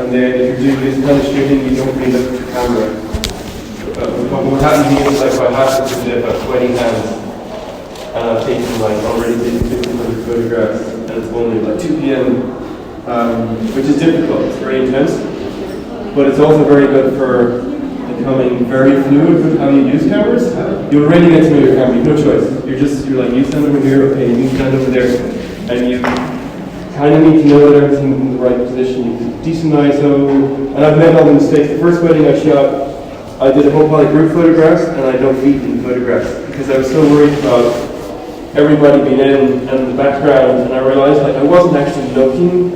and then if you're doing this kind of shooting, you don't really look at the camera. But what happens here is like I have to do about 20 hands, and I've taken like already taken 1,500 photographs, and it's only like 2 p.m., which is difficult. It's very intense, but it's also very good for becoming very fluid with how you use cameras. You'll really get to know your camera. You have no choice. You're like, you stand over here, okay, you stand over there, and you kind of need to know that everything's in the right position. You can decent ISO, and I've made all the mistakes. The first wedding I shot, I did a whole pile of group photographs, and I don't feed in photographs because I was so worried about everybody being in and the background, and I realized like I wasn't actually looking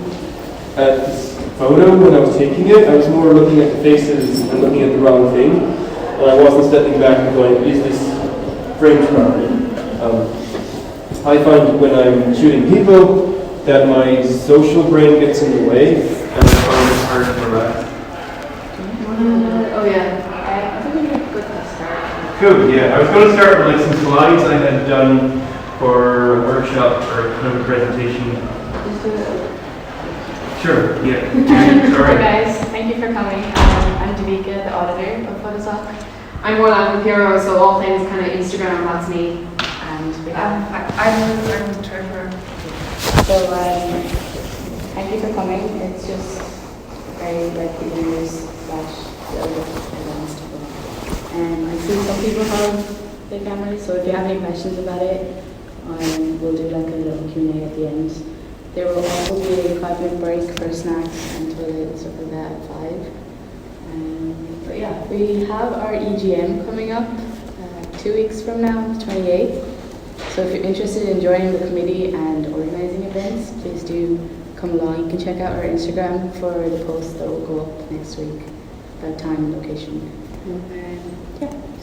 at this photo when I was taking it. I was more looking at the faces and looking at the wrong thing, and I wasn't stepping back and going, is this framed properly? I find when I'm shooting people that my social brain gets in the way, and I find it hard to relax. Oh yeah, I think we're good to start. Good, yeah. I was going to start with like some slides I had done for a workshop or kind of a presentation. Just do it. Sure, yeah. Hi guys, thank you for coming. I'm Davika, the auditor of Photosoc. I'm Orlando Piro, so all things kind of Instagram, that's me. And we have I'm the treasurer. So thank you for coming. It's just very like beginners / advanced people. I see some people have big cameras, so if you have any questions about it, we'll do like a little Q&A at the end. There will also be a 5-minute break for snacks and toilet and stuff like that at 5. But yeah, we have our EGM coming up 2 weeks from now, the 28th. So if you're interested in joining the committee and organising events, please do come along. You can check out our Instagram for the post that will go up next week about time and location.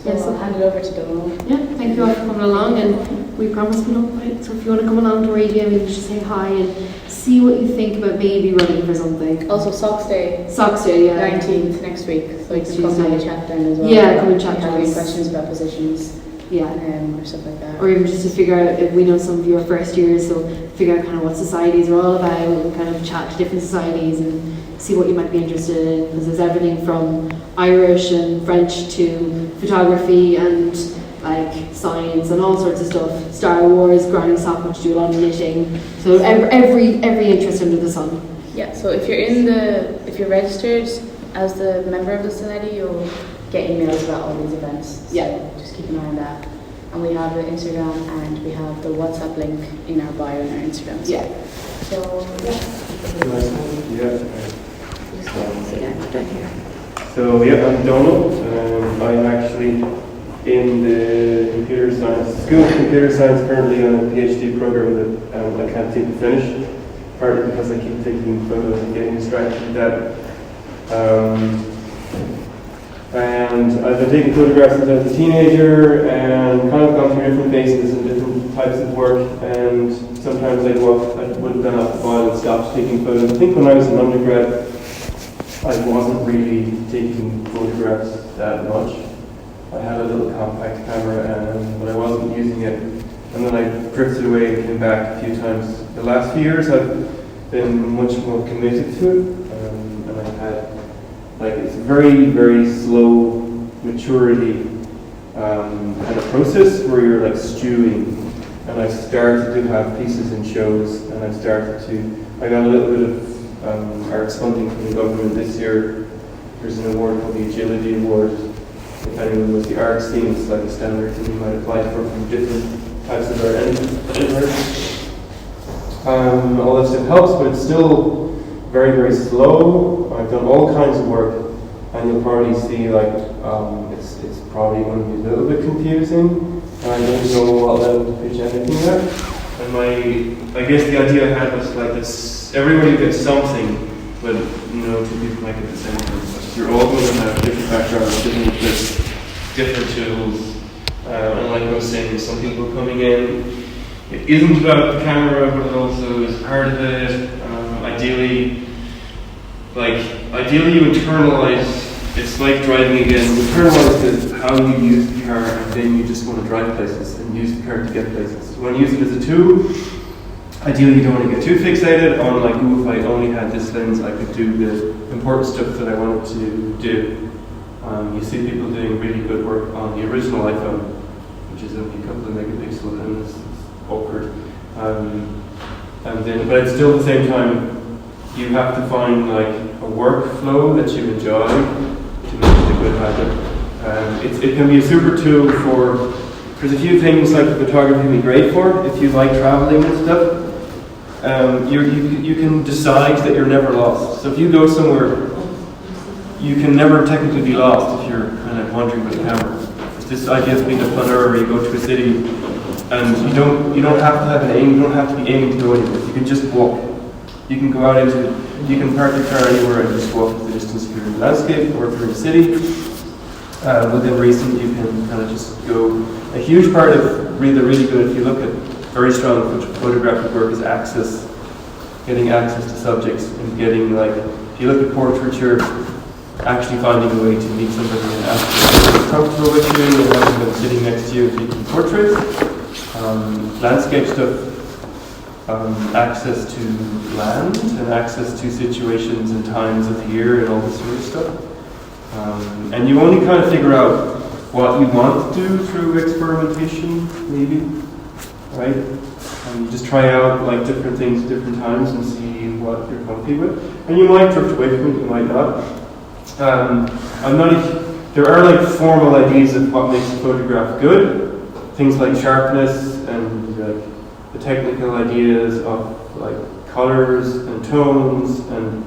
So I'll hand it over to Donald. yeah, thank you all for coming along, and we promise we don't bite. So if you want to come along to Radio, maybe just say hi and see what you think about maybe running for something. Also, Socks Day, 19th next week, so you can come and have a chat then as well. Yeah, come and chat if to you have any us. questions about positions, or stuff like that. Or even just to figure out, if we know some of your first years, so figure out kind of what societies are all about, and kind of chat to different societies and see what you might be interested in, because there's everything from Irish and French to photography and like science and all sorts of stuff. Star Wars, grinding sock, which do a lot of knitting. So every interest under the sun. Yeah, so if you're registered as the member of the society, you'll get emails about all these events. So yeah, just keep an eye on that. And we have the Instagram and we have the WhatsApp link in our bio on our Instagram. So, yeah. So yeah, I'm Donald. I'm actually in the computer science school of computer science currently on a PhD program that I can't seem to finish, partly because I keep taking photos and getting distracted with that. And I've been taking photographs since I was a teenager and kind of gone through different phases and different types of work, and sometimes I would have gone off the boil and stopped taking photos. I think when I was an undergrad, I wasn't really taking photographs that much. I had a little compact camera, but I wasn't using it. And then I drifted away and came back a few times. The last few years I've been much more committed to it, and I've had, it's a very, very slow maturity kind of process where you're stewing. And I started to have pieces in shows, and I got a little bit of arts funding from the government this year. There's an award called the Agility Award. If anyone knows the arts team, it's like a standard thing you might apply for from different types of art. All that stuff helps, but it's still very, very slow. I've done all kinds of work, and you'll probably see it's probably going to be a little bit confusing. And I don't know what level to pitch anything at. And I guess the idea I had was this: everybody gets something, but two people might get the same thing. You're all going to have different backgrounds, different interests, different tools. And like I was saying, some people coming in, it isn't about the camera, but it also is part of it. Ideally you internalize. It's like driving again. You internalize how you use the car, and then you just want to drive places and use the car to get places. You want to use it as a tool, ideally you don't want to get too fixated on like, ooh, if I only had this lens, I could do the important stuff that I wanted to do. You see people doing really good work on the original iPhone, which is only a couple of megapixels, and it's awkward. And then, but it's still at the same time, you have to find like a workflow that you enjoy to make it a good habit. It can be a super tool for. There's a few things like photography can be great for. If you like traveling and stuff, you can decide that you're never lost. So if you go somewhere, you can never technically be lost if you're kind of wandering with a camera. It's this idea of being a planner, where you go to a city and you don't have to have an aim. You don't have to be aiming to go anywhere. You can just walk. You can go out you can park your car anywhere and just walk the distance if you're in the landscape, or if you're in a city. Within reason, you can kind of just go. A huge part of really good, if you look at very strong photographic work, is access. Getting access to subjects and getting like, if you look at portraiture, actually finding a way to meet somebody and ask them to be comfortable with you and having them sitting next to you if you can portrait. Landscape stuff, access to land and access to situations and times of the year and all this sort of stuff. And you only kind of figure out what you want to do through experimentation, maybe, right? And you just try out like different things at different times and see what you're comfy with. And you might drift away from it, you might not. There are like formal ideas of what makes a photograph good. Things like sharpness and the technical ideas of like colors and tones and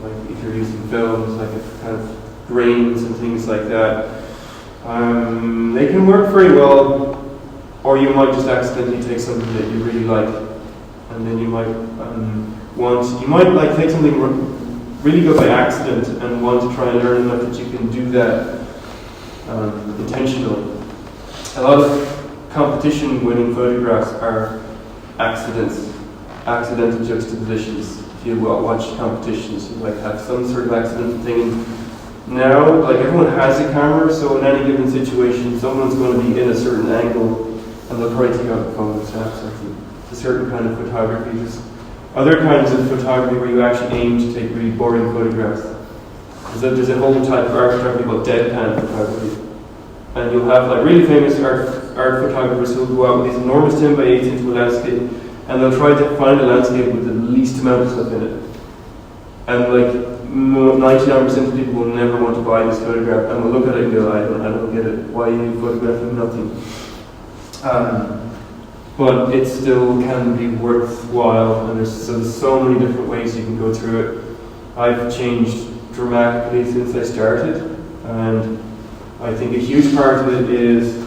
like if you're using films, like a kind of grains and things like that. They can work very well, or you might just accidentally take something that you really like, and then you might like take something really good by accident and want to try and learn enough that you can do that intentionally. A lot of competition-winning photographs are accidental juxtapositions. If you watch competitions, you like have some sort of accidental thing. Now, like everyone has a camera, so in any given situation, someone's going to be in a certain angle, and they'll probably take out the phone and snap something. It's a certain kind of photography. There's other kinds of photography where you actually aim to take really boring photographs. There's a whole type of art photography called deadpan photography. And you'll have like really famous art photographers who'll go out with these enormous 10x8s into a landscape, and they'll try to find a landscape with the least amount of stuff in it. And like 99% of people will never want to buy this photograph, and will look at it and go, I don't get it. Why are you photographing nothing? But it still can be worthwhile, and there's so many different ways you can go through it. I've changed dramatically since I started, and I think a huge part of it is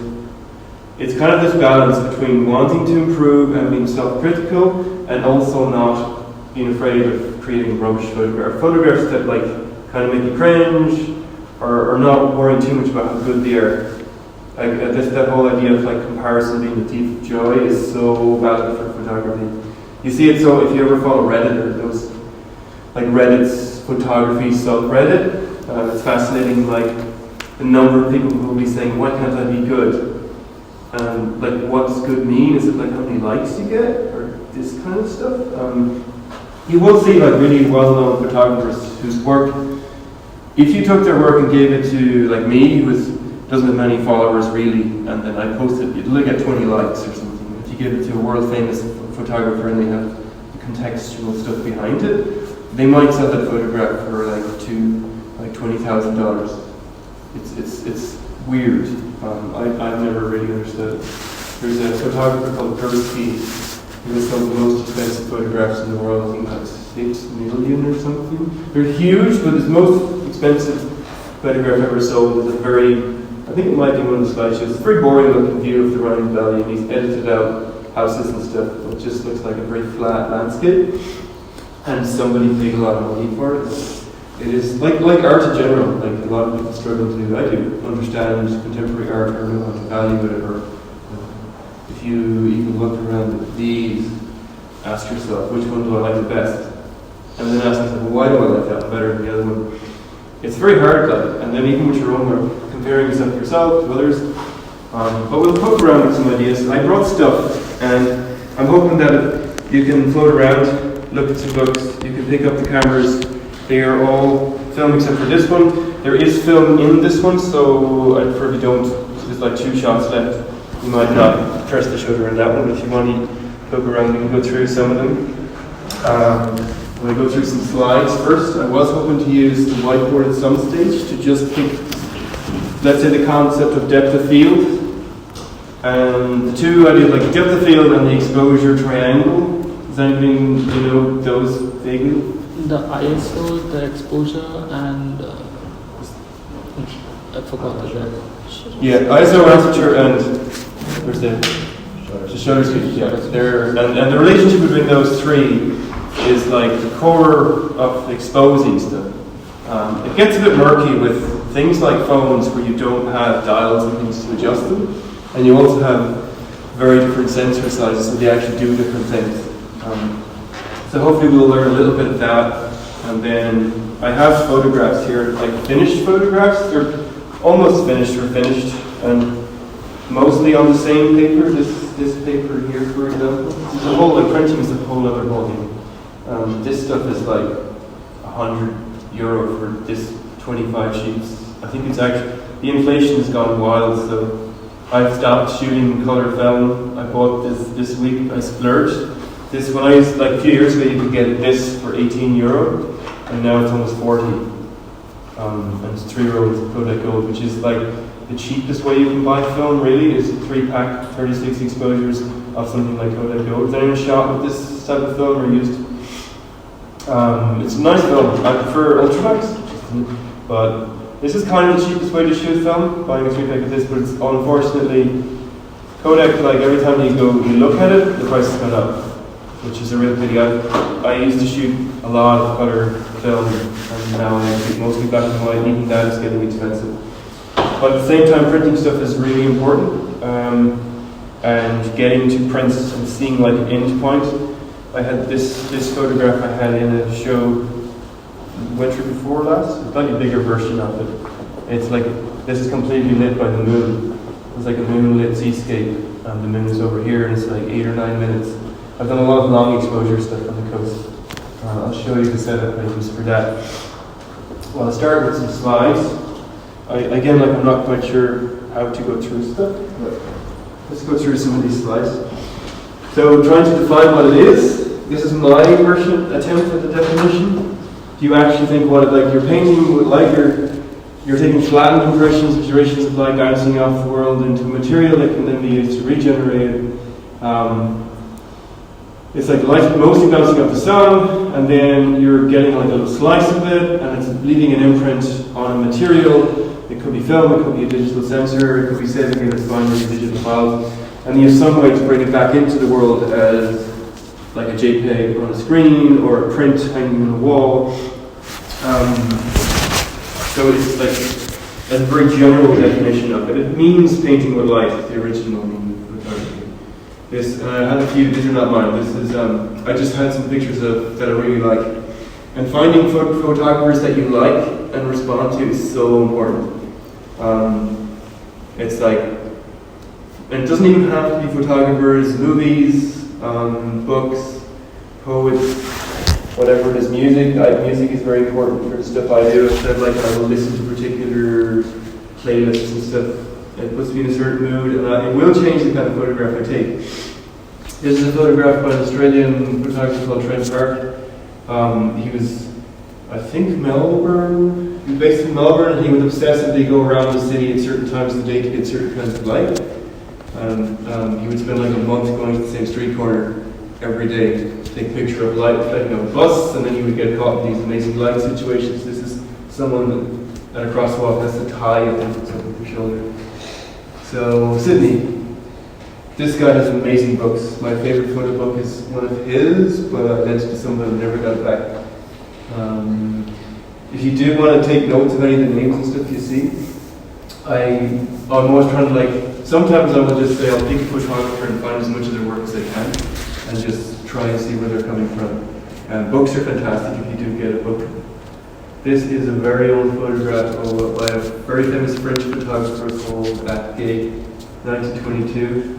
it's kind of this balance between wanting to improve and being self-critical, and also not being afraid of creating rubbish photographs that like kind of make you cringe, or not worrying too much about how good they are. Like that whole idea of like comparison being the thief of joy is so valid for photography. You see it so if you ever follow Reddit or those like Reddit's photography subreddit, it's fascinating like the number of people who will be saying, why can't I be good? And like what's good mean? Is it like how many likes you get or this kind of stuff? You will see like really well-known photographers whose work, if you took their work and gave it to like me, who doesn't have many followers really, and then I posted, you'd only get 20 likes or something. If you give it to a world-famous photographer and they have the contextual stuff behind it, they might sell that photograph for like $20,000. It's weird. I've never really understood it. There's a photographer called Gursky who has some of the most expensive photographs in the world. I think that's 6 million or something. They're huge, but his most expensive photograph ever sold is a very, I think it might be one of the slideshows. It's a very boring looking view of the Rhine Valley, and he's edited out houses and stuff. It just looks like a very flat landscape, and somebody paid a lot of money for it. It is like art in general. Like a lot of people struggle to do. I do understand contemporary art or know how to value it, or if you even look around at these, ask yourself which one do I like the best, and then ask yourself, well, why do I like that one better than the other one? It's very hard, like, and then even with your own work, comparing yourself to yourself to others. But we'll poke around with some ideas. I brought stuff, and I'm hoping that you can float around, look at some books, you can pick up the cameras. They are all film except for this one. There is film in this one, so I'd prefer if you don't. There's like 2 shots left. You might not press the shutter in that one, but if you want to look around, we can go through some of them. I'm going to go through some slides first. I was hoping to use the whiteboard at some stage to just pick, let's say, the concept of depth of field. And the 2 ideas, like depth of field and the exposure triangle. Does anybody know those vaguely? The ISO, the exposure, and I forgot the other. Yeah, ISO, aperture, and where's the shutter speed? Yeah, and the relationship between those 3 is like the core of exposing stuff. It gets a bit murky with things like phones where you don't have dials and things to adjust them, and you also have very different sensor sizes, so they actually do different things. So hopefully we'll learn a little bit of that, and then I have photographs here, like finished photographs. They're almost finished or finished, and mostly on the same paper. This paper here, for example. The whole printing is a whole other ballgame. This stuff is like €100 for this 25 sheets. I think it's actually, the inflation has gone wild, so I've stopped shooting color film. I bought this week. I splurged. This, when I was like a few years ago, you could get this for €18, and now it's almost 40. And it's 3-year-old Kodak Gold, which is like the cheapest way you can buy film. Really, is a 3-pack, 36 exposures of something like Kodak Gold. Is anyone shot with this type of film or used? It's a nice film. I prefer Ultramax, but this is kind of the cheapest way to shoot film, buying a 3-pack of this. But it's unfortunately Kodak. Like every time you look at it, the price has gone up, which is a real pity. I used to shoot a lot of color film, and now I shoot mostly black and white, and even that is getting expensive. But at the same time, printing stuff is really important, and getting to prints and seeing like an end point. I had this photograph I had in a show winter before last. It's like a bigger version of it. It's like, this is completely lit by the moon. It's like a moonlit seascape, and the moon is over here, and it's like 8 or 9 minutes. I've done a lot of long exposure stuff on the coast. I'll show you the setup I use for that. Well, I'll start with some slides. Again, I'm not quite sure how to go through stuff, but let's go through some of these slides. So, trying to define what it is. This is my attempt at the definition. Do you actually think what you're painting with light? You're taking flattened impressions, iterations of light bouncing off the world into material that can then be used to regenerate it. It's like light mostly bouncing off the sun, and then you're getting like a little slice of it, and it's leaving an imprint on a material. It could be film, it could be a digital sensor, it could be saving it as binary digital files, and you have some way to bring it back into the world as like a JPEG on a screen or a print hanging on a wall. So it's like a very general definition of it. It means painting with light, the original meaning of photography. This, and I had a few, these are not mine, this is, I just had some pictures of that I really like. And finding photographers that you like and respond to is so important. It's like, and it doesn't even have to be photographers, movies, books, poets, whatever it is, music. Music is very important for the stuff I do. Instead, I will listen to particular playlists and stuff. It puts me in a certain mood, and it will change the kind of photograph I take. This is a photograph by an Australian photographer called Trent Park. He was, I think, Melbourne. He was based in Melbourne, and he would obsessively go around the city at certain times of the day to get certain kinds of light. And he would spend like a month going to the same street corner every day to take a picture of light reflecting on a bus, and then he would get caught in these amazing light situations. This is someone at a crosswalk has a tie and something on their shoulder. So, Sydney. This guy has amazing books. My favorite photo book is one of his, but I lent it to someone and never got it back. If you do want to take notes of any of the names and stuff you see, I'm always trying to sometimes I will just say I'll pick a photographer and find as much of their work as I can and just try and see where they're coming from. Books are fantastic if you do get a book. This is a very old photograph by a very famous French photographer called Atget, 1922.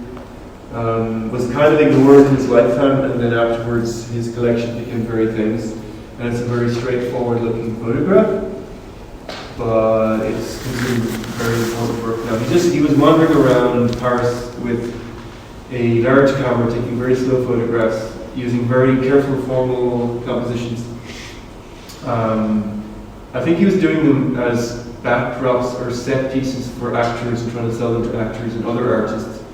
was kind of ignored in his lifetime, and then afterwards his collection became very famous. And it's a very straightforward looking photograph, but it's considered very important work now. He was wandering around Paris with a large camera, taking very slow photographs, using very careful formal compositions. I think he was doing them as backdrops or set pieces for actors and trying to sell them to actors and other artists.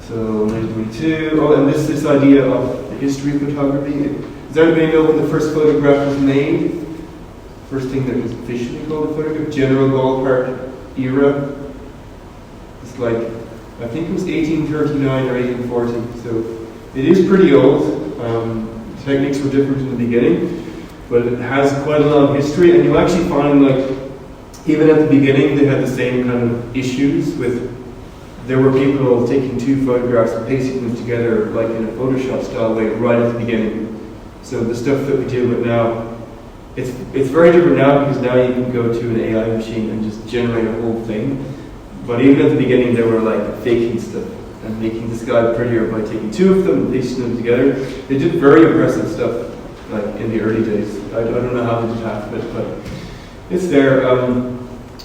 So 1922. Oh, and this idea of the history of photography. Does anybody know when the first photograph was made? First thing that was officially called a photograph? General ballpark era. It's like, I think it was 1839 or 1840. So it is pretty old. Techniques were different in the beginning, but it has quite a long history. And you actually find, like, even at the beginning, they had the same kind of issues with. There were people taking two photographs and pasting them together, like in a Photoshop style way, right at the beginning. So the stuff that we deal with now, it's very different now because now you can go to an AI machine and just generate a whole thing. But even at the beginning, they were like faking stuff and making the sky prettier by taking two of them and pasting them together. They did very impressive stuff, like in the early days. I don't know how they did half of it, but it's there.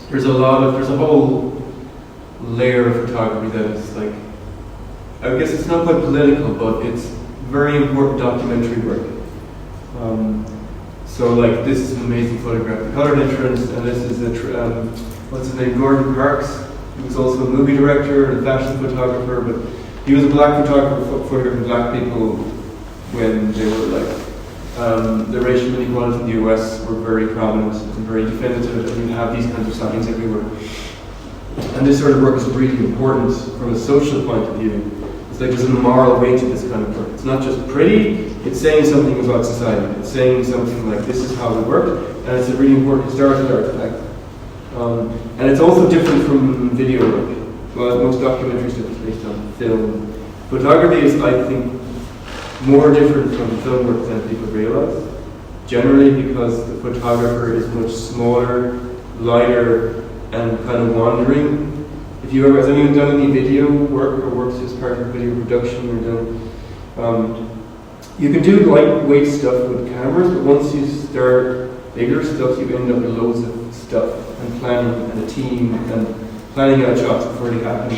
There's a whole layer of photography that is like, I guess it's not quite political, but it's very important documentary work. So like this is an amazing photograph, the colored entrance, and this is what's his name, Gordon Parks. He was also a movie director and a fashion photographer, but he was a black photographer photographing black people when they were like, the racial inequalities in the US were very prominent and very definitive, and you have these kinds of signs everywhere. And this sort of work is really important from a social point of view. It's like there's a moral weight to this kind of work. It's not just pretty, it's saying something about society. It's saying something like, this is how we work, and it's a really important historical artifact. And it's also different from video work. Well, most documentary stuff is based on film. Photography is, I think, more different from film work than people realize. Generally because the photographer is much smaller, lighter, and kind of wandering. Has anyone done any video work or works as part of video production or done? You can do lightweight stuff with cameras, but once you start bigger stuff, you end up with loads of stuff and planning and a team and planning out shots before they happen.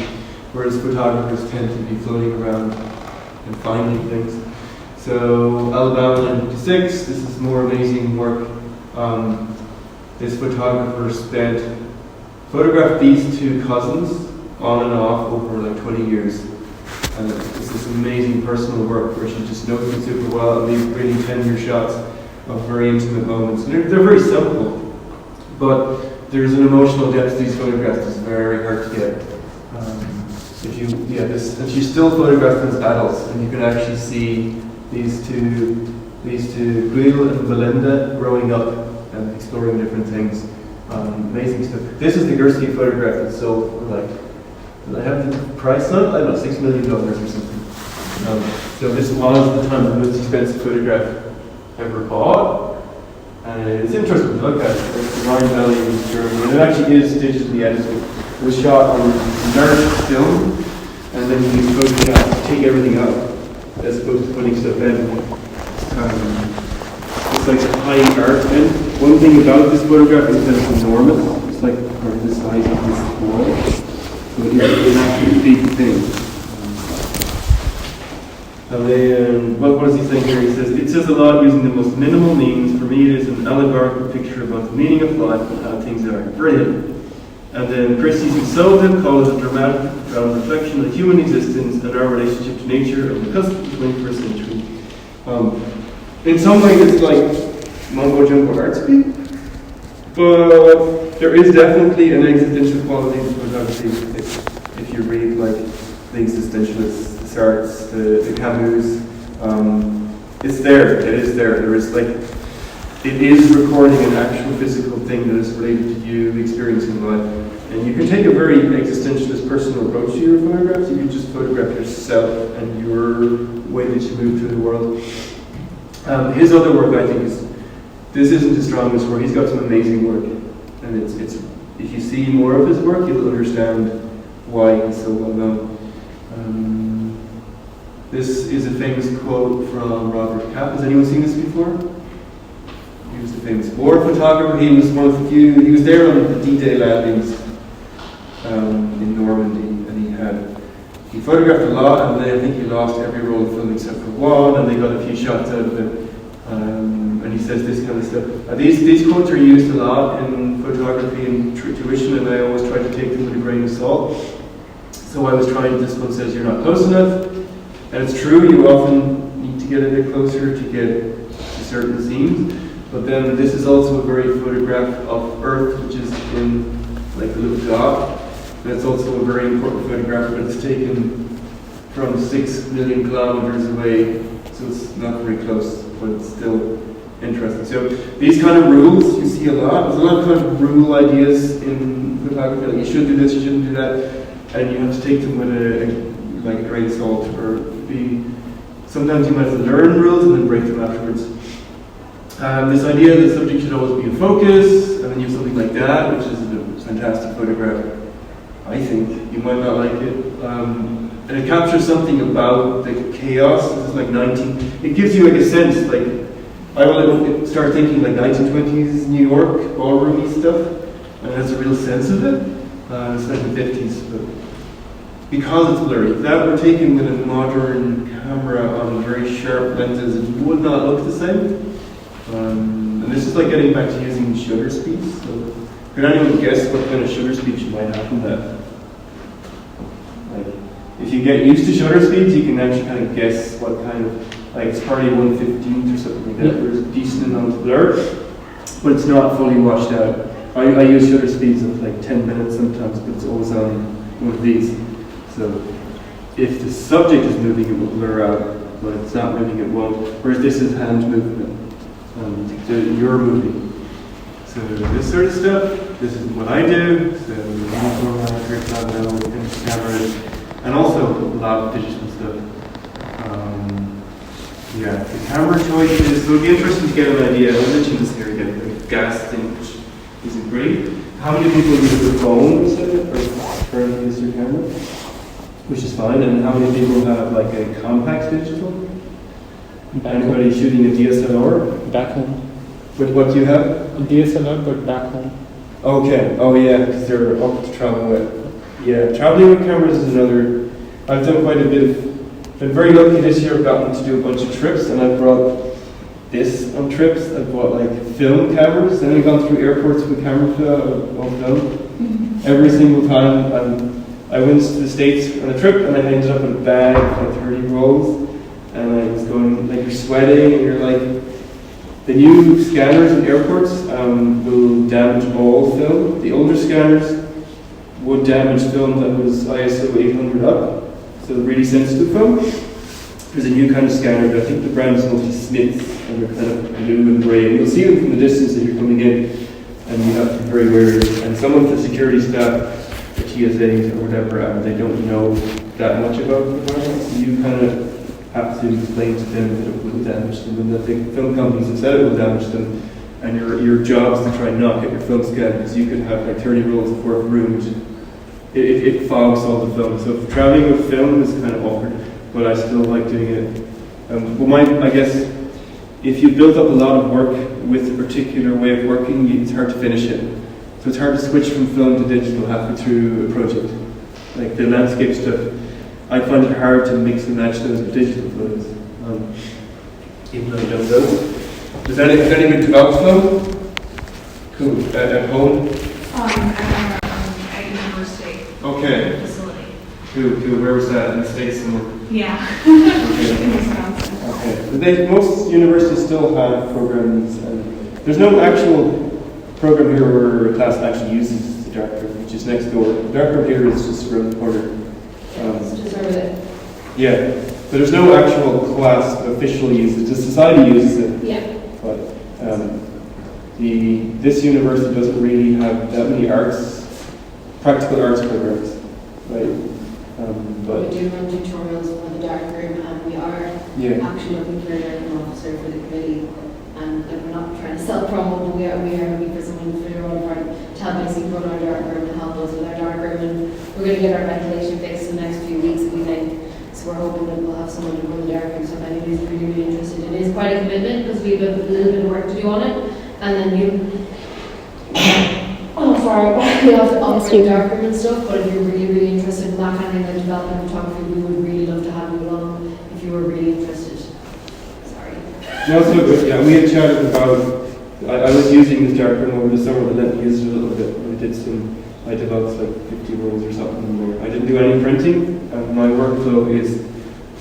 Whereas photographers tend to be floating around and finding things. So Alabama 1956, this is more amazing work. This photographer photographed these two cousins on and off over like 20 years. And it's this amazing personal work where she just knows it super well and these really tender shots of very intimate moments. And they're very simple, but there's an emotional depth to these photographs that's very hard to get. And she still photographed them as adults, and you can actually see these two, Guil and Belinda, growing up and exploring different things. Amazing stuff. This is the Gursky photograph that sold for like, I have the price on it? I don't know, $6 million or something. So this was the time the most expensive photograph ever bought. And it's interesting to look at. It's the Rhine Valley in Germany. And it actually is digitally edited. It was shot on large film, and then you use Photoshop to take everything out, as opposed to putting stuff in. It's like a high art bin. One thing about this photograph is that it's enormous. It's like the size of this wall. So it is an actually big thing. And then, what does he say here? He says, it says a lot using the most minimal means. For me, it is an allegorical picture about the meaning of life and how things are. Brilliant. And then Christie's and Sullivan call it a dramatic reflection of human existence and our relationship to nature on the cusp of the 21st century. In some ways, it's like mumbo jumbo art speak, but there is definitely an existential quality to photography if you read like the existentialists, the Sartres, the Camus. It's there. It is there. There is like it is recording an actual physical thing that is related to you experiencing life. And you can take a very existentialist personal approach to your photographs. You can just photograph yourself and your way that you move through the world. His other work, I think, this isn't his strongest work. He's got some amazing work, and it's if you see more of his work, you'll understand why he's so well known. This is a famous quote from Robert Capa. Has anyone seen this before? He was the famous war photographer. He was one of the few. He was there on the D-Day landings in Normandy, and he photographed a lot, and then I think he lost every roll of film except for one, and they got a few shots out of it. And he says this kind of stuff. These quotes are used a lot in photography and tuition, and I always try to take them with a grain of salt. So I was trying. This one says you're not close enough, and it's true. You often need to get a bit closer to get to certain scenes. But then this is also a very photograph of Earth, which is in like a little dot. And it's also a very important photograph, but it's taken from 6 million kilometers away, so it's not very close, but it's still interesting. So these kind of rules you see a lot. There's a lot of kind of rule ideas in photography. Like you should do this, you shouldn't do that, and you have to take them with a grain of salt, or sometimes you might have to learn rules and then break them afterwards. This idea that the subject should always be in focus, and then you have something like that, which is a fantastic photograph. I think you might not like it, and it captures something about the chaos. This is like 19. It gives you like a sense. Like I will start thinking like 1920s New York ballroomy stuff, and it has a real sense of it. It's like the 50s, but because it's blurry. If that were taken with a modern camera on very sharp lenses, it would not look the same. And this is like getting back to using shutter speeds. So could anyone guess what kind of shutter speed you might have from that? Like, if you get used to shutter speeds, you can actually kind of guess what kind of, like it's probably 1/15th or something like that. There's a decent amount of blur, but it's not fully washed out. I use shutter speeds of like 10 minutes sometimes, but it's always on one of these. So if the subject is moving, it will blur out, but if it's not moving, it won't. Whereas this is hand movement. You're moving. So this sort of stuff, this is what I do. So cameras, and also a lot of digital stuff. Yeah, the camera choices. So it'd be interesting to get an idea. I'll mention this here again. The gas thing, which isn't great. How many people use a phone instead of currently use their camera? Which is fine. And how many people have like a compact digital? Anybody shooting a DSLR? Back home. With what do you have? A DSLR, but back home. Okay. Oh yeah, because they're up to travel with. Yeah, traveling with cameras is another. I've done quite a bit of. Been very lucky this year. I've gotten to do a bunch of trips, and I've brought this on trips. I've bought like film cameras, and I've gone through airports with camera film every single time. I went to the States on a trip, and I ended up in a bag of like 30 rolls, and I was going like you're sweating, and you're like. The new scanners in airports will damage all film. The older scanners would damage film that was ISO 800 up, so really sensitive film. There's a new kind of scanner, but I think the brand is mostly Smiths, and they're kind of blue and grey. And you'll see them from the distance as you're coming in, and you have to be very wary. And some of the security staff, the TSAs or whatever, they don't know that much about the environment, so you kind of have to explain to them that it will damage them, and that the film companies have said it will damage them, and your job is to try and not get your film scanned, because you could have like 30 rolls of work room, which it fogs all the film. So traveling with film is kind of awkward, but I still like doing it. I guess if you build up a lot of work with a particular way of working, it's hard to finish it. So it's hard to switch from film to digital halfway through a project. Like the landscape stuff, I find it hard to mix and match those with digital photos, even though I've done those. Does anyone develop film? Cool. At home? At university. Okay. Facility. Cool. Where was that? In the States somewhere? Yeah. Okay. In Wisconsin. Okay. Most universities still have programs, and there's no actual program here where a class actually uses the darkroom, which is next door. The darkroom here is just around the corner. Just over there. Yeah, but there's no actual class that officially uses it. The society uses it. Yeah. But this university doesn't really have that many practical arts programs, right? But We do run tutorials for the dark room, and we are actually looking for a darkroom officer for the committee. And like, we're not trying to self-promote, but we are looking for someone for your own part to help us run our dark room, to help us with our dark room. And we're going to get our ventilation fixed in the next few weeks, we think. So So we're hoping that we'll have someone to run the darkroom. So if anybody's really, really interested, it is quite a commitment because we have a little bit of work to do on it. And then you, oh sorry, we have to operate the darkroom and stuff. But if you're really, really interested in that kind of thing, like development photography, we would really love to have you along if you were really interested. Sorry. No, so good. Yeah, we had chatted about. I was using this darkroom over the summer, but let me use it a little bit. I developed like 50 rolls or something in there. I didn't do any printing, and my workflow is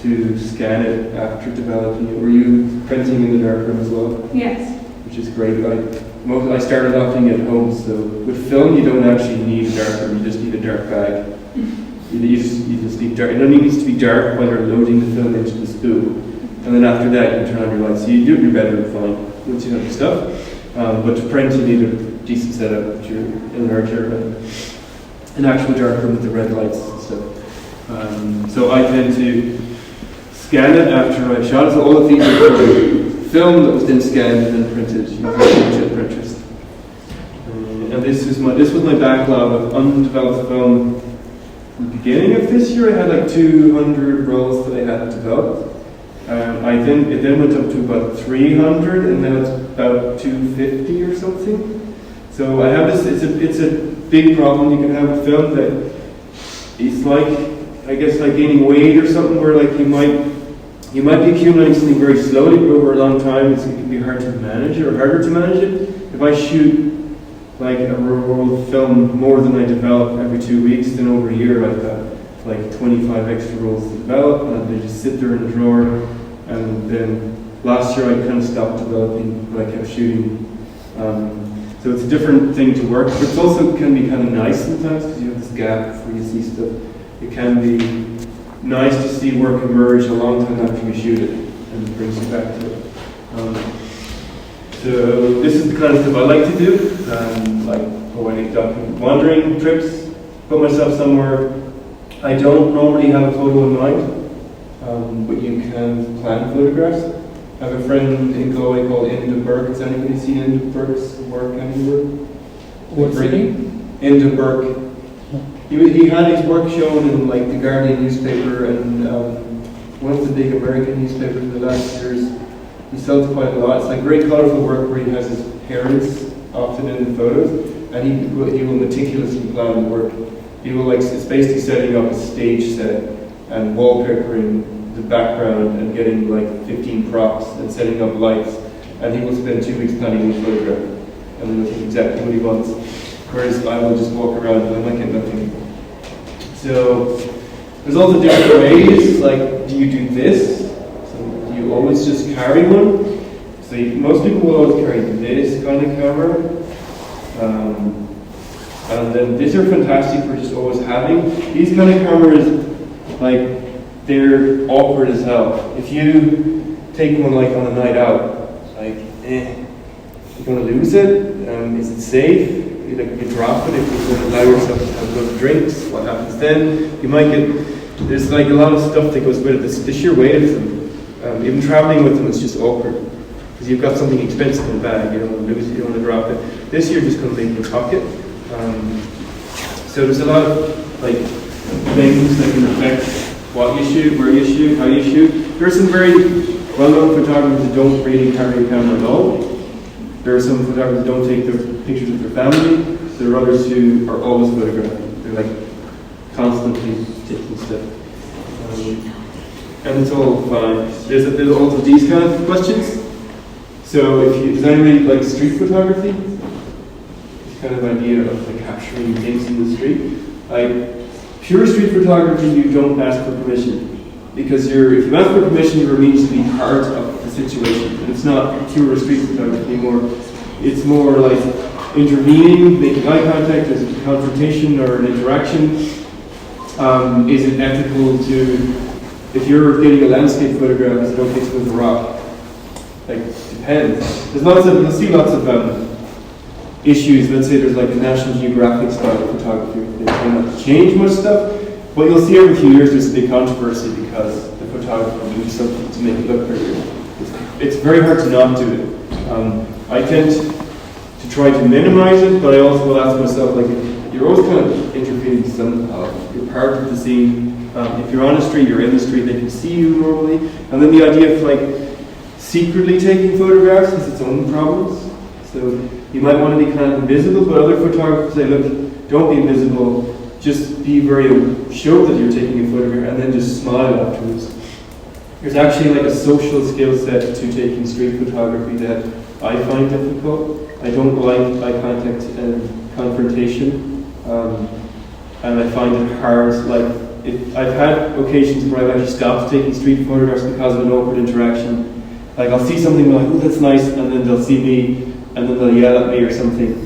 to scan it after developing it. Were you printing in the darkroom as well? Yes. Which is great. I started off doing it at home, so with film you don't actually need a darkroom, you just need a dark bag. You just need dark. It only needs to be dark while you're loading the film into the spool, and then after that you can turn on your lights. So you do your bedroom fine once you have the stuff. But to print you need a decent setup with your enlarger and an actual darkroom with the red lights and stuff. So I tend to scan it after I've shot it. So all of these are from film that was then scanned and then printed using inkjet printers. And this was my backlog of undeveloped film. In the beginning of this year, I had like 200 rolls that I hadn't developed. It then went up to about 300, and now it's about 250 or something. So I have this. It's a big problem you can have with film, that it's like, I guess, like gaining weight or something, where like you might be accumulating something very slowly, but over a long time it can be hard to manage it, or harder to manage it. If I shoot like a roll of film more than I develop every 2 weeks, then over a year I've got like 25 extra rolls to develop, and they just sit there in the drawer. And then last year I kind of stopped developing, but I kept shooting. So it's a different thing to work, but it also can be kind of nice sometimes because you have this gap before you see stuff. It can be nice to see work emerge a long time after you shoot it, and it brings you back to it. So this is the kind of stuff I like to do, like poetic wandering trips, put myself somewhere. I don't normally have a photo in mind, but you can plan photographs. I have a friend in Galway called Enda Burke. Has anybody seen Enda Burke's work anywhere? What's the name? Enda Burke. He had his work shown in like the Guardian newspaper and one of the big American newspapers in the last years. He sells quite a lot. It's like very colourful work where he has his parents often in the photos, and he will meticulously plan the work. He will it's basically setting up a stage set and wallpapering the background and getting like 15 props and setting up lights, and he will spend 2 weeks planning each photograph and then he'll think exactly what he wants, whereas I will just walk around and I might get nothing. So there's also different ways, like do you do this? So do you always just carry one? So most people will always carry this kind of camera, and then these are fantastic for just always having. These kind of cameras, like, they're awkward as hell. If you take one like on a night out, like, you're going to lose it. Is it safe? You drop it if you're going to allow yourself to have a lot of drinks. What happens then? You might get, there's like a lot of stuff that goes with it. The sheer weight of them, even traveling with them, is just awkward. Because you've got something expensive in the bag, you don't want to lose it, you don't want to drop it. This you're just going to leave in your pocket. So there's a lot of like things that can affect what you shoot, where you shoot, how you shoot. There are some very well-known photographers that don't really carry a camera at all. There are some photographers that don't take their pictures of their family. There are others who are always photographing. They're like constantly taking stuff. And it's all fine. There's also these kind of questions. So does anybody like street photography? This kind of idea of like capturing things in the street. Pure street photography, you don't ask for permission, because if you ask for permission, you're immediately part of the situation, and it's not pure street photography anymore. It's more like intervening, making eye contact. There's a confrontation or an interaction. Is it ethical if you're getting a landscape photograph, is it okay to move a rock? Like, depends. You'll see lots of issues. Let's say there's like a National Geographic style of photography. They try not to change much stuff, but you'll see every few years there's a big controversy because the photographer moves something to make it look prettier. It's very hard to not do it. I tend to try to minimize it, but I also will ask myself, like, you're always kind of intervening somehow. You're part of the scene. If you're on the street, you're in the street, they can see you normally. And then the idea of like secretly taking photographs has its own problems. So you might want to be kind of invisible, but other photographers say, look, don't be invisible, just be very, show that you're taking a photograph and then just smile afterwards. There's actually like a social skill set to taking street photography that I find difficult. I don't like eye contact and confrontation, and I find it hard. Like, I've had occasions where I've actually stopped taking street photographs because of an awkward interaction. Like, I'll see something like, oh, that's nice, and then they'll see me, and then they'll yell at me or something,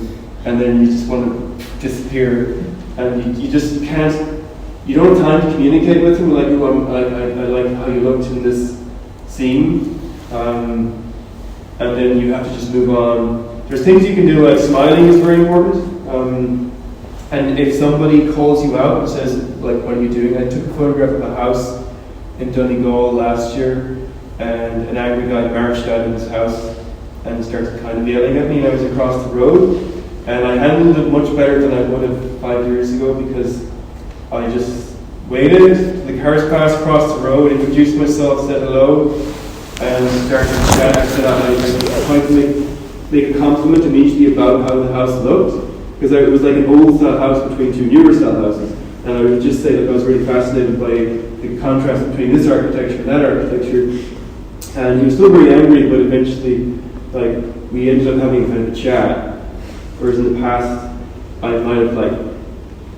and then you just want to disappear, and you just can't. You don't have time to communicate with them, like, oh, I like how you looked in this scene, and then you have to just move on. There's things you can do, like smiling is very important, and if somebody calls you out and says, like, what are you doing? I took a photograph of a house in Donegal last year, and an angry guy marched out of his house and started kind of yelling at me, and I was across the road, and I handled it much better than I would have 5 years ago, because I just waited, the cars passed across the road, introduced myself, said hello, and started to chat. I said I tried to make a compliment immediately about how the house looked, because it was like an old style house between two newer style houses, and I would just say that I was really fascinated by the contrast between this architecture and that architecture. And he was still very angry, but eventually, like, we ended up having kind of a chat, whereas in the past I might have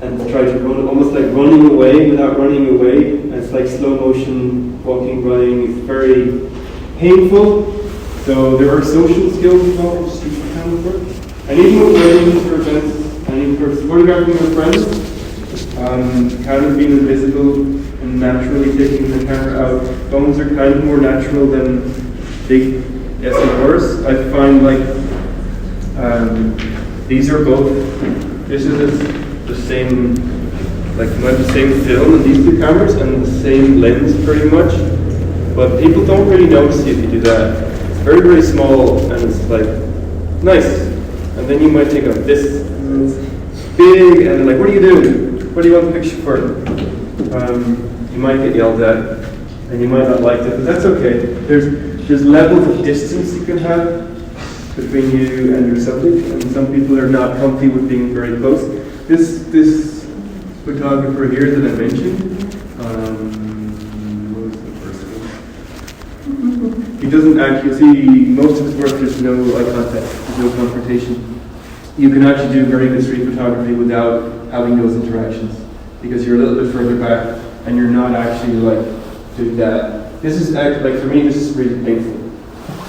and try to run, almost like running away without running away. It's like slow motion, walking, running. It's very painful. So there are social skills involved in street photography. And even with weddings or events, and even for photographing with friends, kind of being invisible and naturally taking the camera out. Phones are kind of more natural than big SLRs. I find these are both, this is the same, like the same film and these two cameras and the same lens pretty much, but people don't really notice if you do that. It's very, very small and it's like nice, and then you might take out this, and it's big, and like, what are you doing? What do you want the picture for? You might get yelled at, and you might not like it, but that's okay. There's levels of distance you can have between you and your subject, and some people are not comfy with being very close. This photographer here that I mentioned, what was the first one? He doesn't actually see, most of his work there's no eye contact, there's no confrontation. You can actually do very good street photography without having those interactions, because you're a little bit further back and you're not actually like doing that. This is actually, like, for me, this is really painful.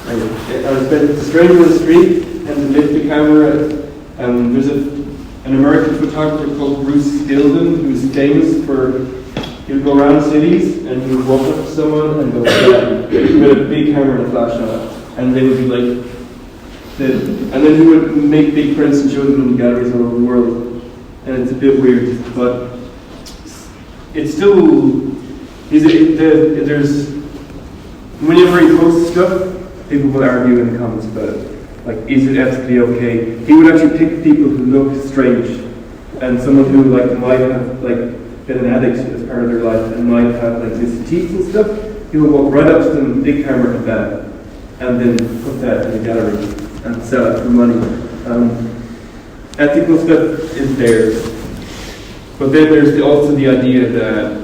I was spending a stranger on the street and to lift the camera. There's an American photographer called Bruce Gilden, who's famous for, he would go around cities and he would walk up to someone and go, yeah, with a big camera and a flashlight, and they would be like, and then he would make big prints and show them in galleries all over the world. And it's a bit weird, but it's still, there's, whenever he posts stuff, people will argue in the comments about it. Like, is it ethically okay? He would actually pick people who look strange, and someone who like might have like been an addict as part of their life and might have like missing teeth and stuff. He would walk right up to them, big camera and bam, and then put that in a gallery and sell it for money. Ethical stuff is there, but then there's also the idea that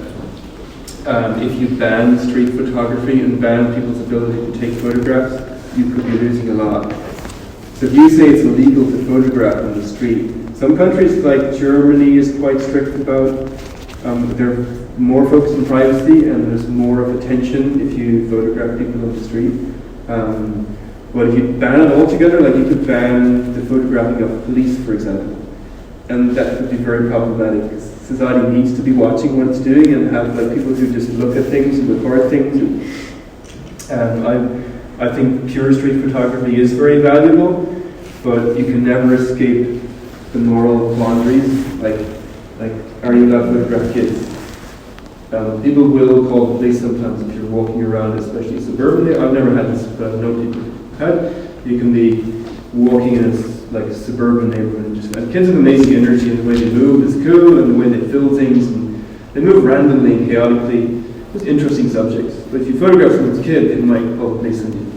if you ban street photography and ban people's ability to take photographs, you could be losing a lot. So if you say it's illegal to photograph on the street, some countries like Germany is quite strict about, they're more focused on privacy and there's more of attention if you photograph people on the street. But if you ban it altogether, like you could ban the photographing of police, for example, and that would be very problematic because society needs to be watching what it's doing and have like people who just look at things and record things. I think pure street photography is very valuable, but you can never escape the moral quandaries, like are you allowed to photograph kids? People will call the police sometimes if you're walking around, especially suburban. I've never had this, but I know people have. You can be walking in a suburban neighborhood, and kids have amazing energy, and the way they move is cool, and the way they fill things, and they move randomly and chaotically. It's interesting subjects. But if you photograph them as a kid, it might hold place in you.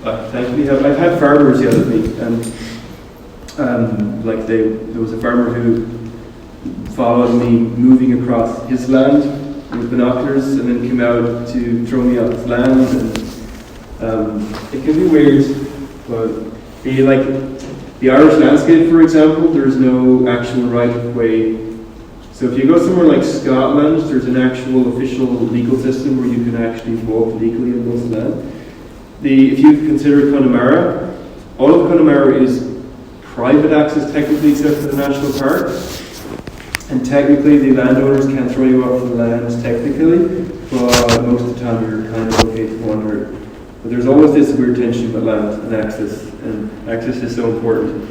Thankfully, I've had farmers yell at me, and like there was a farmer who followed me moving across his land with binoculars, and then came out to throw me off his land. And it can be weird, but the Irish landscape, for example, there's no actual right of way. So if you go somewhere like Scotland, there's an actual official legal system where you can actually walk legally on those land. If you consider Connemara, all of Connemara is private access technically except for the national park. And technically the landowners can't throw you off the land technically, but most of the time you're kind of okay to wander. But there's always this weird tension about land and access is so important.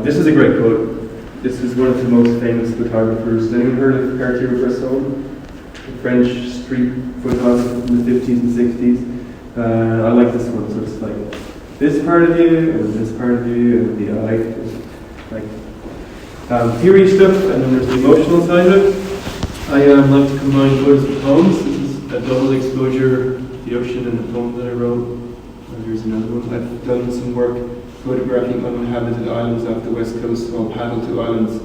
This is a great quote. This is one of the most famous photographers. Has anyone heard of Cartier-Bresson? The French street photographer from the 50s and 60s. I like this one, so it's like this part of you, and this part of you, and the eye. Like theory stuff, and then there's the emotional side of it. I like to combine photos with poems. This is a double exposure, the ocean and the poem that I wrote. Here's another one. I've done some work photographing uninhabited islands off the west coast. So I'll paddle to islands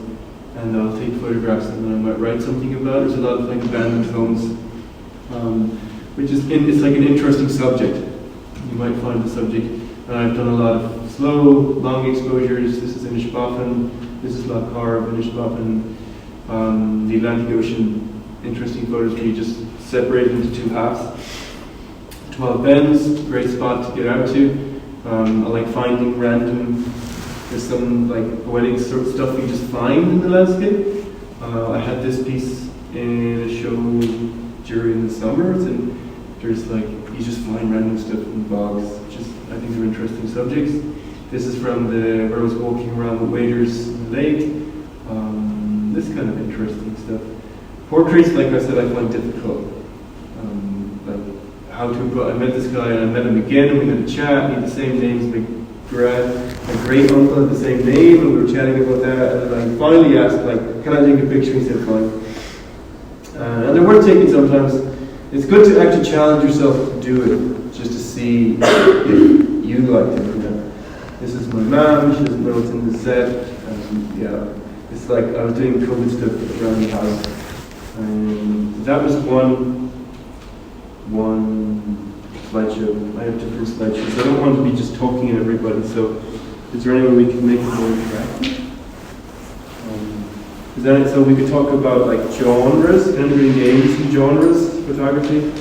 and I'll take photographs and then I might write something about it. There's a lot of like abandoned homes, which is it's like an interesting subject. You might find the subject. And I've done a lot of slow, long exposures. This is Inishbofin. This is Loch Corrib, Inishbofin. The Atlantic Ocean. Interesting photos where you just separate it into two halves. 12 Bends, great spot to get out to. I like finding random, there's some like poetic sort of stuff you just find in the landscape. I had this piece in a show during the summers, and there's like, you just find random stuff in bogs, which is, I think they're interesting subjects. This is from where I was walking around with waders in the lake. This kind of interesting stuff. Portraits, like I said, I find difficult. I met this guy and I met him again and we had a chat. He had the same names, my great uncle had the same name, and we were chatting about that. And then I finally asked, like, can I take a picture? He said, fine. And they're worth taking sometimes. It's good to actually challenge yourself to do it, just to see if you liked it. This is my mom. She doesn't know what's in the set. Yeah, it's like I was doing COVID stuff around the house. That was one slideshow. I have different slideshows. I don't want to be just talking at everybody, so is there any way we can make it more interactive? So we could talk about like genres. Can anybody name some genres, photography?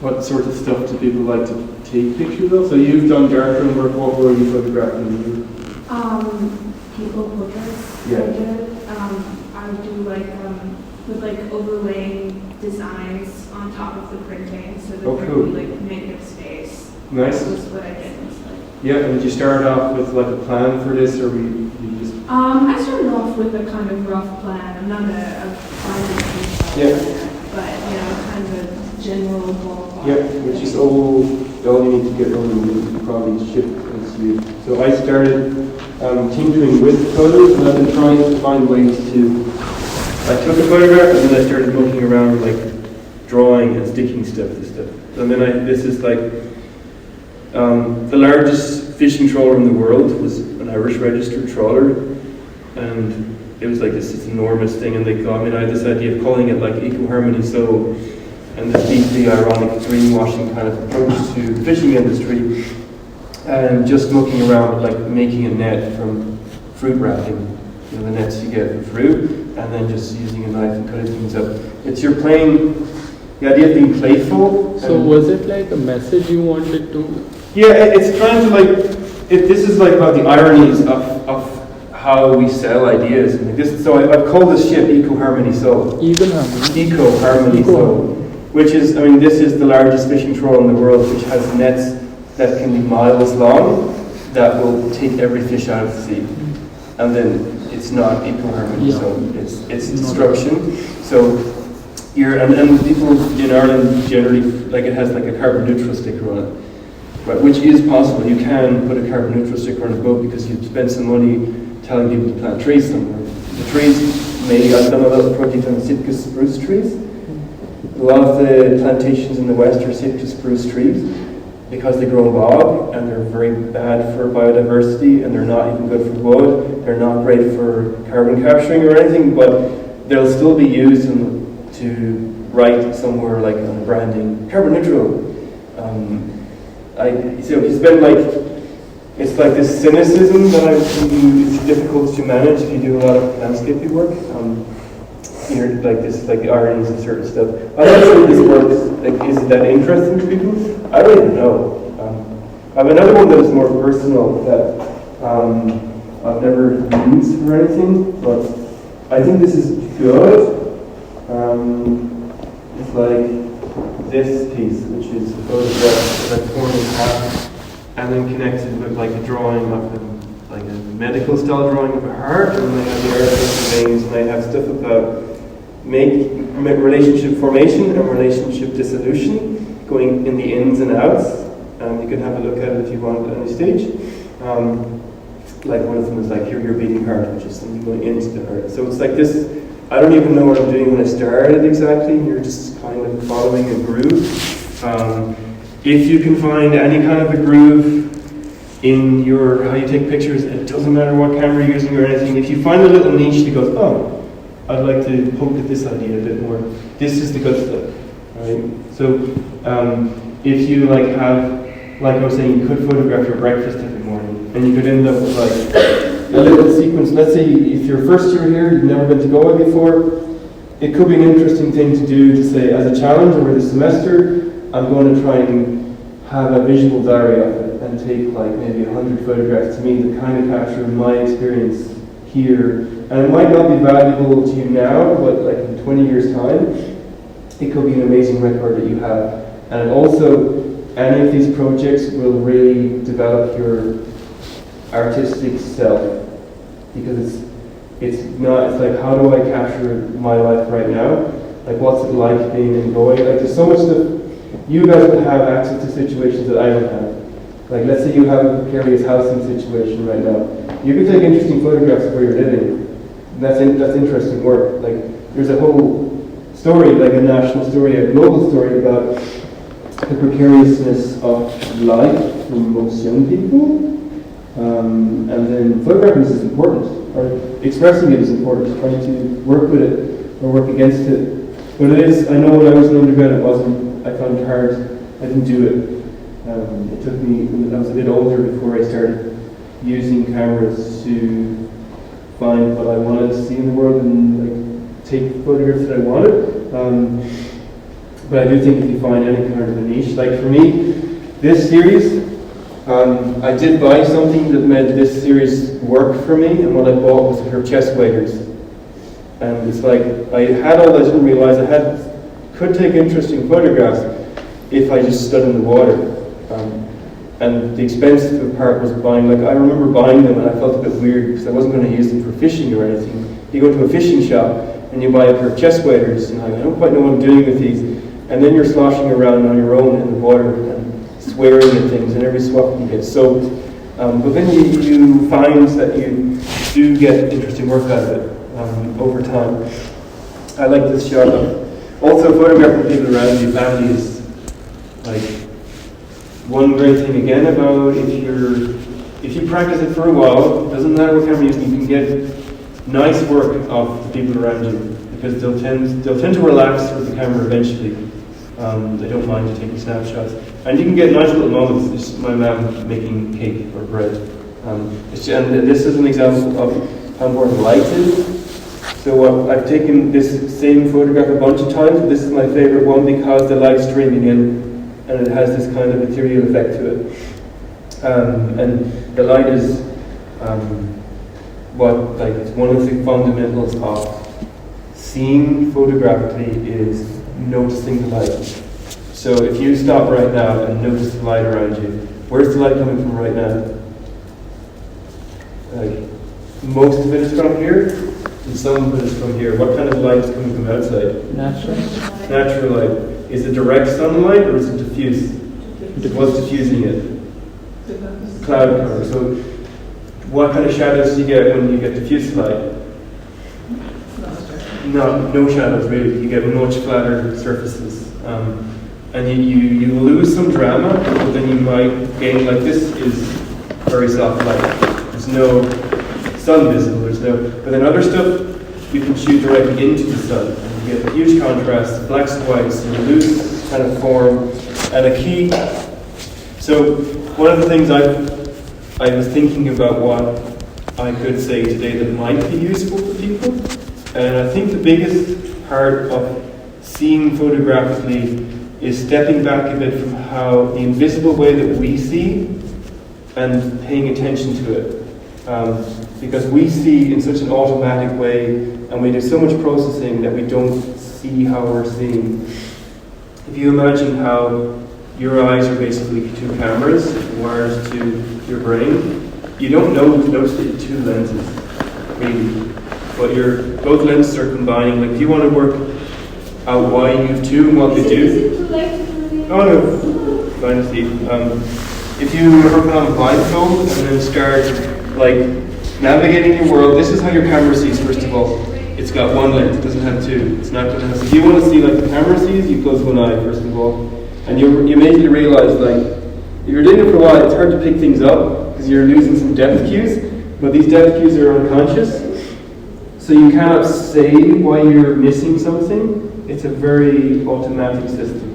What sort of stuff do people like to take pictures of? So you've done darkroom work. What were you photographing? People portraits. Yeah. I do like with like overlaying designs on top of the printing, so that there cool. would be like negative space. Nice. That was what I did. Was like. Yeah, and did you start off with like a plan for this, or you just? I started off with a kind of rough plan. I'm not a finance Yeah. but kind of a general ballpark. Yeah, which is all you need to get rolling. You probably ship as you. So I started tinkering with photos, and I've been trying to find ways to. I took a photograph and then I started looking around, like drawing and sticking stuff to stuff. And then this is like the largest fishing trawler in the world was an Irish registered trawler, and it was like this enormous thing. And I had this idea of calling it like Eco Harmony So, and this deeply ironic greenwashing kind of approach to the fishing industry, and just looking around like making a net from fruit wrapping. The nets you get for fruit, and then just using a knife and cutting things up. The idea of being playful. So was it like a message you wanted to? Yeah, it's trying to this is like about the ironies of how we sell ideas. And like this, so I've called this ship Eco Harmony So. Eco Harmony. Eco Harmony So, which is, this is the largest fishing trawler in the world, which has nets that can be miles long that will take every fish out of the sea. And then it's not Eco Harmony, so it's destruction. So and people in Ireland generally, like, it has like a carbon neutral sticker on it, right, which is possible. You can put a carbon neutral sticker on a boat because you've spent some money telling people to plant trees somewhere. The trees maybe I've done a little project on Sitka spruce trees. A lot of the plantations in the west are Sitka spruce trees because they grow in bog and they're very bad for biodiversity and they're not even good for wood. They're not great for carbon capturing or anything, but they'll still be used to write somewhere like on branding, carbon neutral. It's been like, it's like this cynicism that I've seen. It's difficult to manage if you do a lot of landscaping work. You're like this, like the ironies of certain stuff. I'm not sure this works. Like, is it that interesting to people? I don't even know. I have another one that is more personal that I've never used for anything, but I think this is good. It's like this piece, which is a photograph that's torn in half and then connected with like a drawing of like a medical style drawing of a heart, and they have the artificial veins, and they have stuff about relationship formation and relationship dissolution going in the ins and outs. You can have a look at it if you want at any stage. Like one of them is like, hear your beating heart, which is something going into the heart. So it's like this, I don't even know what I'm doing when I started exactly. You're just kind of following a groove. If you can find any kind of a groove in how you take pictures, it doesn't matter what camera you're using or anything. If you find a little niche that goes, oh, I'd like to poke at this idea a bit more, this is the good stuff, right? So if you like I was saying, you could photograph your breakfast every morning, and you could end up with like a little sequence. Let's say if you're first year here, you've never been to Galway before, it could be an interesting thing to do to say, as a challenge over the semester, I'm going to try and have a visual diary of it and take like maybe 100 photographs to me that kind of capture my experience here. And it might not be valuable to you now, but like in 20 years' time, it could be an amazing record that you have. And also, any of these projects will really develop your artistic self, because it's like, how do I capture my life right now? Like, what's it like being in Galway? Like, there's so much stuff. You guys will have access to situations that I don't have. Like, let's say you have a precarious housing situation right now. You can take interesting photographs of where you're living. That's interesting work. Like, there's a whole story, like a national story, a global story about the precariousness of life for most young people. And then photographing this is important, or expressing it is important, trying to work with it or work against it. But it is, I know when I was an undergrad, I found it hard. I didn't do it. It took me, I was a bit older before I started using cameras to find what I wanted to see in the world and like take photographs that I wanted. But I do think if you find any kind of a niche, like for me, this series, I did buy something that made this series work for me, and what I bought was a pair of chest waders. And it's like, I had all this, I didn't realize could take interesting photographs if I just stood in the water. And the expensive part was buying, like I remember buying them and I felt a bit weird because I wasn't going to use them for fishing or anything. You go to a fishing shop and you buy a pair of chest waders, and I don't quite know what I'm doing with these. And then you're sloshing around on your own in the water and swearing at things and every swap you get. So, but then you find that you do get interesting work out of it over time. I like this shot. Also, photographing people around you, family is like one great thing again about if you practice it for a while, it doesn't matter what camera you're using, you can get nice work of the people around you because they'll tend to relax with the camera eventually. They don't mind you taking snapshots. And you can get nice little moments. This is my mum making cake or bread. And this is an example of how important light is. So I've taken this same photograph a bunch of times, but this is my favorite one because the light's streaming in and it has this kind of ethereal effect to it. And the light is it's one of the fundamentals of seeing photographically is noticing the light. So if you stop right now and notice the light around you, where's the light coming from right now? Like, most of it is from here, and some of it is from here. What kind of light is coming from outside? Natural light. Is it direct sunlight or is it diffuse? What's diffusing it? Cloud cover. So what kind of shadows do you get when you get diffuse light? no shadows really. You get much flatter surfaces. And you lose some drama, but then you might gain, like this is very soft light. There's no sun visible, but then other stuff you can shoot directly into the sun. And you get huge contrast, blacks and whites, and you lose kind of form. And a key, so one of the things I was thinking about what I could say today that might be useful for people, and I think the biggest part of seeing photographically is stepping back a bit from how the invisible way that we see and paying attention to it. Because we see in such an automatic way and we do so much processing that we don't see how we're seeing. If you imagine how your eyes are basically two cameras wired to your brain, you don't notice the two lenses, really. But both lenses are combining. Like if you want to work out why you have two and what they do. Oh no, fine to see. If you were put on a blindfold and then start like navigating your world, this is how your camera sees. First of all, it's got one lens. It doesn't have two. It's not going to have. So if you want to see like the camera sees, you close one eye first of all, and you immediately realize like if you're doing it for a while, it's hard to pick things up because you're losing some depth cues. But these depth cues are unconscious, so you cannot say why you're missing something. It's a very automatic system.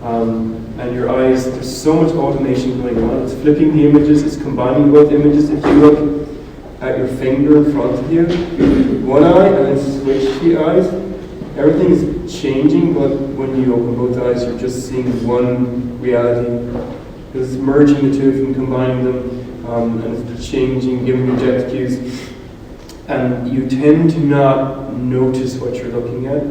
And your eyes, there's so much automation going on. It's flipping the images, it's combining both images. If you look at your finger in front of you, one eye and then switch the eyes, everything is changing, but when you open both eyes, you're just seeing one reality. It's merging the two of them, combining them, and it's changing, giving you depth cues. And you tend to not notice what you're looking at.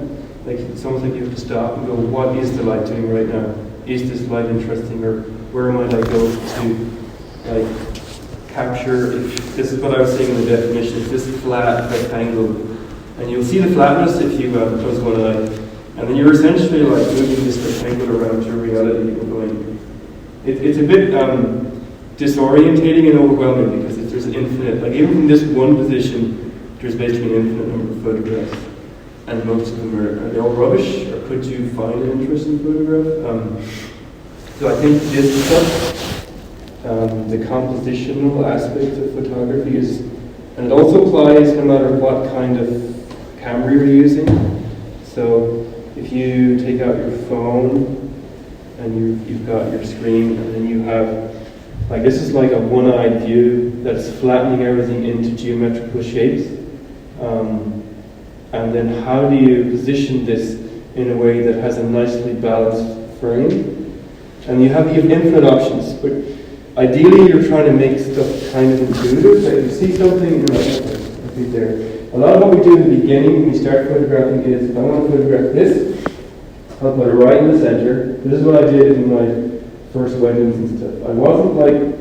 Like it's almost like you have to stop and go, what is the light doing right now? Is this light interesting, or where might I go to like capture? If this is what I was saying in the definition, it's this flat rectangle, and you'll see the flatness if you close one eye, and then you're essentially like moving this rectangle around your reality and going. It's a bit disorientating and overwhelming because there's an infinite, like even from this one position, there's basically an infinite number of photographs. And most of them are they all rubbish, or could you find an interesting photograph? So I think this stuff, the compositional aspect of photography is, and it also applies no matter what kind of camera you're using. So if you take out your phone and you've got your screen, and then you have, like this is like a one-eyed view that's flattening everything into geometrical shapes. And then how do you position this in a way that has a nicely balanced frame? And you have infinite options, but ideally you're trying to make stuff kind of intuitive. Like you see something, there. A lot of what we do in the beginning when we start photographing is, if I want to photograph this, I'll put it right in the center. This is what I did in my first weddings and stuff. I wasn't like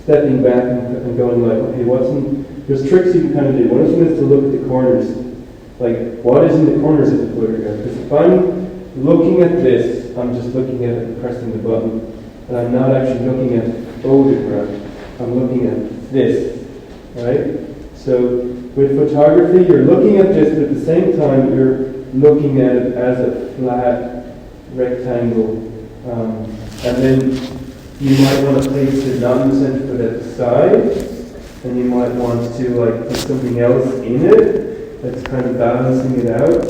stepping back and going like, okay, there's tricks you can kind of do. One of them is to look at the corners. Like, what is in the corners of the photograph? Because if I'm looking at this, I'm just looking at it and pressing the button. And I'm not actually looking at the photograph. I'm looking at this, right? So, with photography, you're looking at this, but at the same time, you're looking at it as a flat rectangle. And then you might want to place it not in the center, but at the side. And you might want to, like, put something else in it that's kind of balancing it out,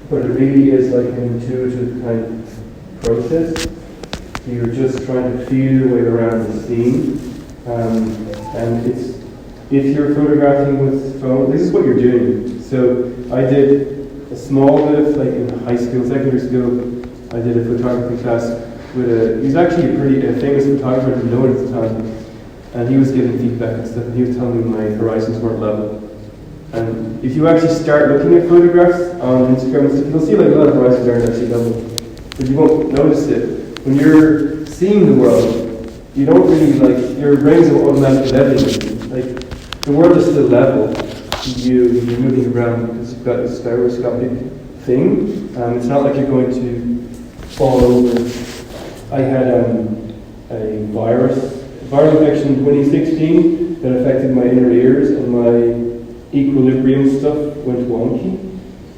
but it really is like an intuitive kind of process. So you're just trying to feel your way around the scene, and if you're photographing with phone, this is what you're doing. So I did a small bit of, like in high school, secondary school, I did a photography class with he's actually a famous photographer, I didn't know it at the time, and he was giving feedback and stuff, and he was telling me my horizons weren't level. And if you actually start looking at photographs on Instagram and stuff, you'll see like a lot of horizons aren't actually level. But you won't notice it. When you're seeing the world, you don't really like, your brain's automatically leveling. Like, the world is still level to you when you're moving around because you've got this stereoscopic thing. It's not like you're going to fall over. I had a viral infection in 2016 that affected my inner ears, and my equilibrium stuff went wonky,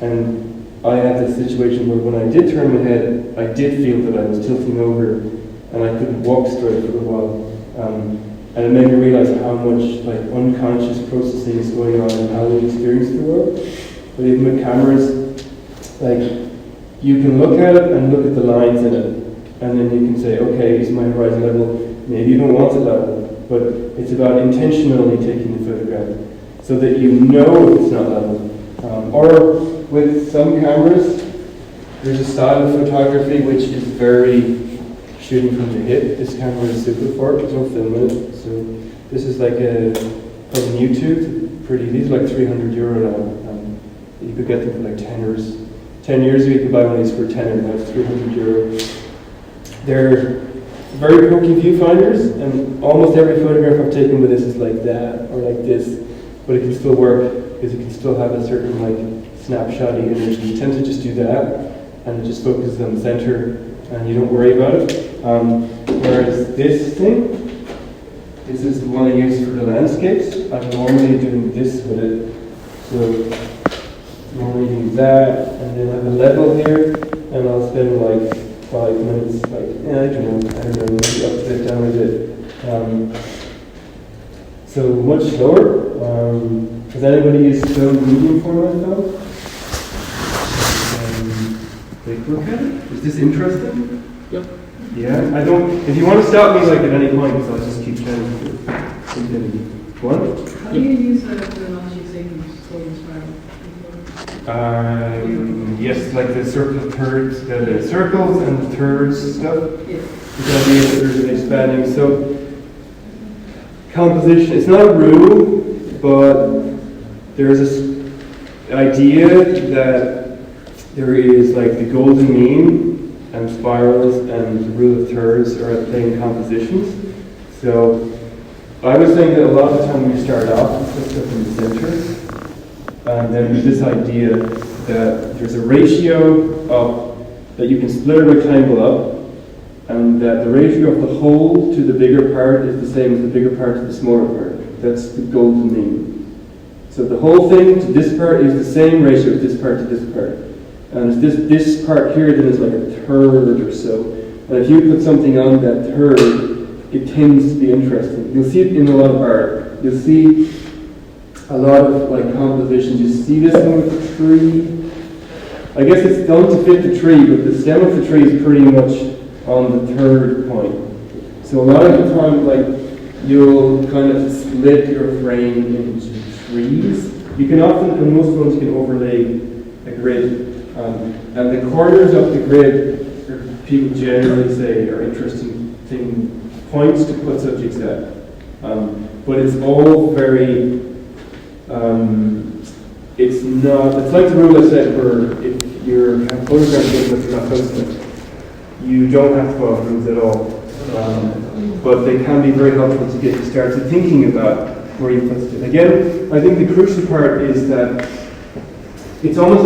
And I had this situation where when I did turn my head, I did feel that I was tilting over and I couldn't walk straight for a while. And it made me realize how much like unconscious processing is going on in how we experience the world. But even with cameras, like you can look at it and look at the lines in it, and then you can say, okay, is my horizon level? Maybe you don't want it level, but it's about intentionally taking the photograph so that you know it's not level. Or with some cameras, there's a style of photography which is very shooting from the hip. This camera is super for it, there's no film in it. So this is like from YouTube, pretty, these are like €300 now. You could get them for like €10. 10 years ago you could buy one of these for €10, now it's €300. They're very pokey viewfinders, and almost every photograph I've taken with this is like that, or like this, but it can still work, because it can still have a certain like snapshotty image. You tend to just do that, and it just focuses on the center, and you don't worry about it. Whereas this thing, this is the one I use for the landscapes. I'm normally doing this with it. So normally do that, and then I have a level here, and I'll spend like 5 minutes, like, I don't know, maybe up to it, down a bit. So much slower. Has anybody used film medium format though? Take a look at it. Is this interesting? Yep. Yeah, I don't, if you want to stop me like at any point, because I'll just keep trying to continue. What? How do you use the terminology sequence for inspiring? Yes, like the circle thirds, the circles and the thirds stuff. Yeah. The idea that there's an expanding. So, composition, it's not a rule, but there's this idea that there is like the golden mean, and spirals and the rule of thirds are at play in compositions. So I was saying that a lot of the time when you start off, you put stuff in the center, and then there's this idea that there's a ratio of that you can split a rectangle up, and that the ratio of the whole to the bigger part is the same as the bigger part to the smaller part. That's the golden mean. So the whole thing to this part is the same ratio as this part to this part. And this part here then is like a third or so. And if you put something on that third, it tends to be interesting. You'll see it in a lot of art. You'll see a lot of like compositions. You see this one with the tree. I guess it's done to fit the tree, but the stem of the tree is pretty much on the third point. So a lot of the time, like, you'll kind of split your frame into trees. You can often, in most ones, you can overlay a grid. And the corners of the grid, people generally say, are interesting points to put subjects at. But it's all very, it's like the rule I said, where if you're photographing but you're not posting it, you don't have to go off rules at all. But they can be very helpful to get you started thinking about where you put it. Again, I think the crucial part is that it's almost